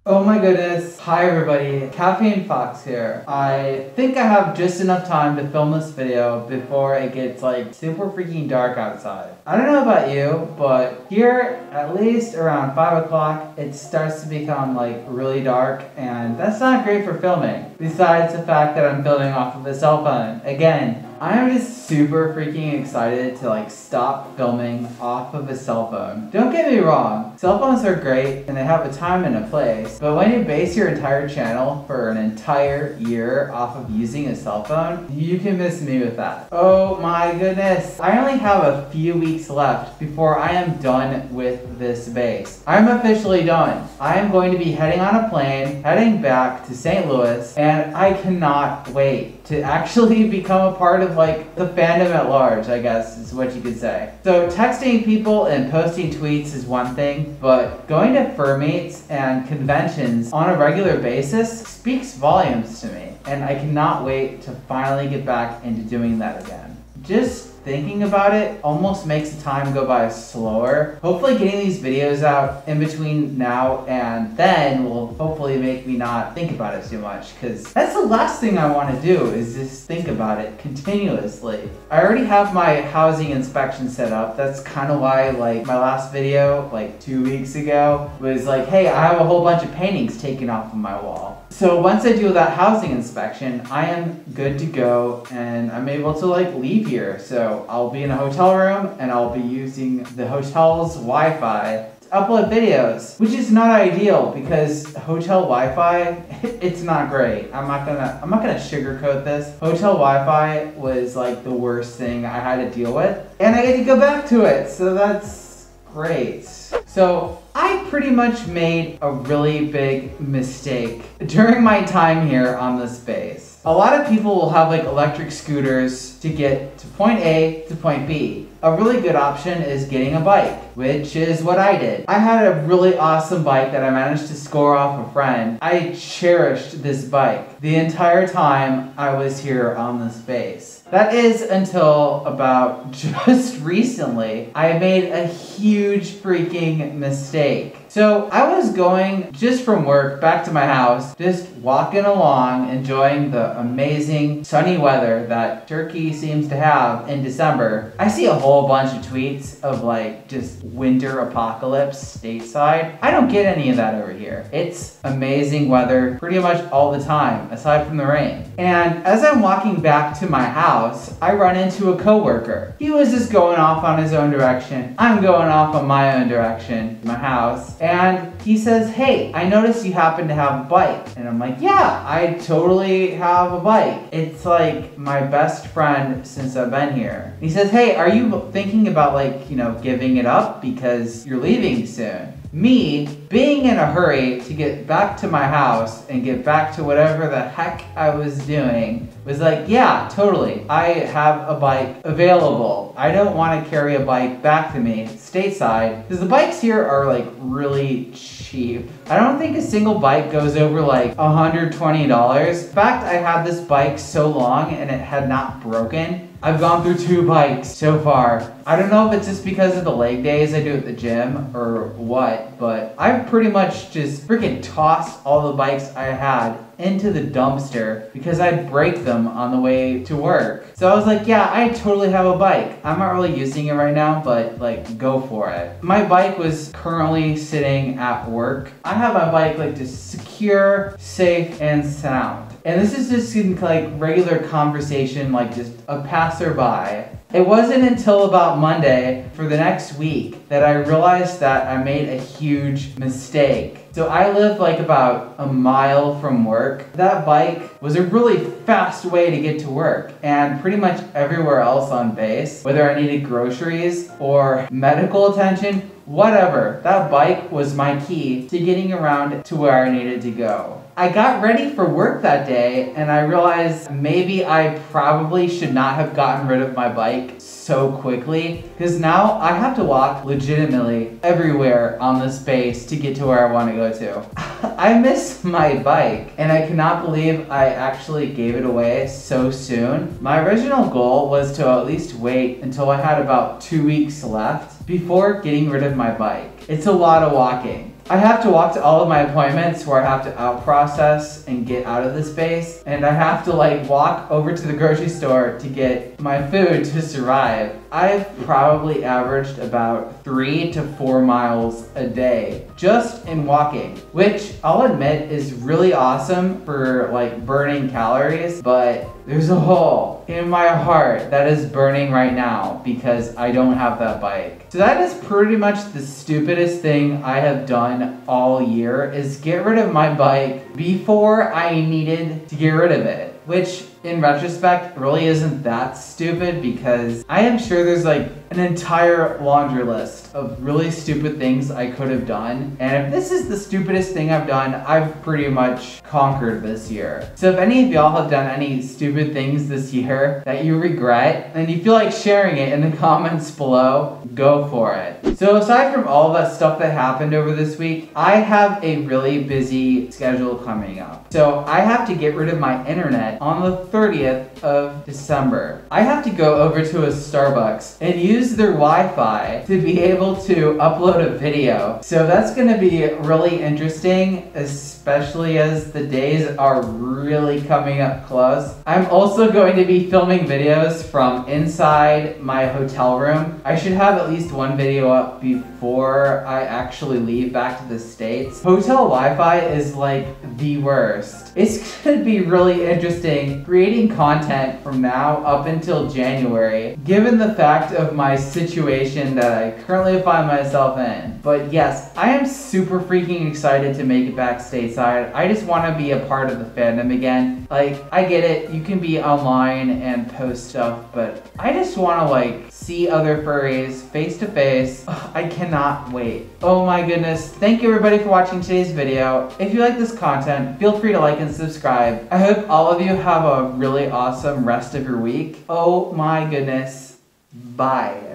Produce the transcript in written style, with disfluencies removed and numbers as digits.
Oh my goodness. Hi everybody, Caffeine Fox here. I think I have just enough time to film this video before it gets like super freaking dark outside. I don't know about you, but here at least around 5 o'clock it starts to become like really dark, and that's not great for filming. Besides the fact that I'm filming off of a cell phone. Again, I am just super freaking excited to like stop filming off of a cell phone. Don't get me wrong, cell phones are great and they have a time and a place, but when you base your entire channel for an entire year off of using a cell phone, you can miss me with that. Oh my goodness. I only have a few weeks left before I am done with this base. I'm officially done. I am going to be heading on a plane, heading back to St. Louis, and I cannot wait to actually become a part of like the fandom at large, I guess is what you could say. So texting people and posting tweets is one thing, but going to fur meets and conventions on a regular basis speaks volumes to me, and I cannot wait to finally get back into doing that again. Just thinking about it almost makes the time go by slower. Hopefully getting these videos out in between now and then will hopefully make me not think about it too much, because that's the last thing I want to do is just think about it continuously. I already have my housing inspection set up. That's kind of why like my last video like 2 weeks ago was like, hey, I have a whole bunch of paintings taken off of my wall. So once I do that housing inspection, I am good to go and I'm able to like leave here. So I'll be in a hotel room and I'll be using the hotel's Wi-Fi to upload videos, which is not ideal because hotel Wi-Fi, it's not great. I'm not gonna sugarcoat this. Hotel Wi-Fi was like the worst thing I had to deal with, and I get to go back to it, so that's great. So I pretty much made a really big mistake during my time here on this base. A lot of people will have like electric scooters to get to point A to point B. A really good option is getting a bike, which is what I did. I had a really awesome bike that I managed to score off a friend. I cherished this bike the entire time I was here on this base. That is until about just recently, I made a huge freaking mistake. So I was going just from work back to my house, just walking along, enjoying the amazing sunny weather that Turkey seems to have in December. I see a whole bunch of tweets of like just winter apocalypse stateside. I don't get any of that over here. It's amazing weather pretty much all the time, aside from the rain. And as I'm walking back to my house, I run into a coworker. He was just going off on his own direction. I'm going off on my own direction, my house. And he says, hey, I noticed you happen to have a bike. And I'm like, yeah, I totally have a bike. It's like my best friend since I've been here. He says, hey, are you thinking about like, giving it up because you're leaving soon? Me, being in a hurry to get back to my house and get back to whatever the heck I was doing, was like, yeah, totally. I have a bike available. I don't want to carry a bike back to me stateside because the bikes here are like really cheap. I don't think a single bike goes over like $120. In fact, I had this bike so long and it had not broken. I've gone through 2 bikes so far. I don't know if it's just because of the leg days I do at the gym or what, but I've pretty much just freaking tossed all the bikes I had into the dumpster because I'd break them on the way to work. So I was like, yeah, I totally have a bike. I'm not really using it right now, but like, go for it. My bike was currently sitting at work. I have my bike like just secure, safe, and sound. And this is just in like regular conversation, like just a passerby. It wasn't until about Monday for the next week that I realized that I made a huge mistake. So I live like about a mile from work. That bike was a really fast way to get to work, and pretty much everywhere else on base, whether I needed groceries or medical attention, whatever, that bike was my key to getting around to where I needed to go. I got ready for work that day and I realized maybe I probably should not have gotten rid of my bike so quickly, because now I have to walk legitimately everywhere on this base to get to where I want to go to. I miss my bike and I cannot believe I actually gave it away so soon. My original goal was to at least wait until I had about 2 weeks left before getting rid of my bike. It's a lot of walking. I have to walk to all of my appointments where I have to out process and get out of the space, and I have to like walk over to the grocery store to get my food to survive. I've probably averaged about 3 to 4 miles a day just in walking, which I'll admit is really awesome for like burning calories, but there's a hole in my heart that is burning right now because I don't have that bike. So that is pretty much the stupidest thing I have done all year, is get rid of my bike before I needed to get rid of it. Which, in retrospect, really isn't that stupid because I am sure there's like an entire laundry list of really stupid things I could have done. And if this is the stupidest thing I've done, I've pretty much conquered this year. So if any of y'all have done any stupid things this year that you regret and you feel like sharing it in the comments below, go for it. So aside from all of that stuff that happened over this week, I have a really busy schedule coming up. So I have to get rid of my internet on the 30th of December. I have to go over to a Starbucks and use their Wi-Fi to be able to upload a video. So that's gonna be really interesting, especially as the days are really coming up close. I'm also going to be filming videos from inside my hotel room. I should have at least one video up before I actually leave back to the States. Hotel Wi-Fi is like the worst. It's gonna be really interesting creating content from now up until January, given the fact of my situation that I currently find myself in. But yes, I am super freaking excited to make it back stateside. I just want to be a part of the fandom again. Like, I get it, you can be online and post stuff, but I just want to like see other furries face to face. I cannot wait. Oh my goodness. Thank you everybody for watching today's video. If you like this content, feel free to like and subscribe. I hope all of you have a really awesome rest of your week. Oh my goodness. Bye.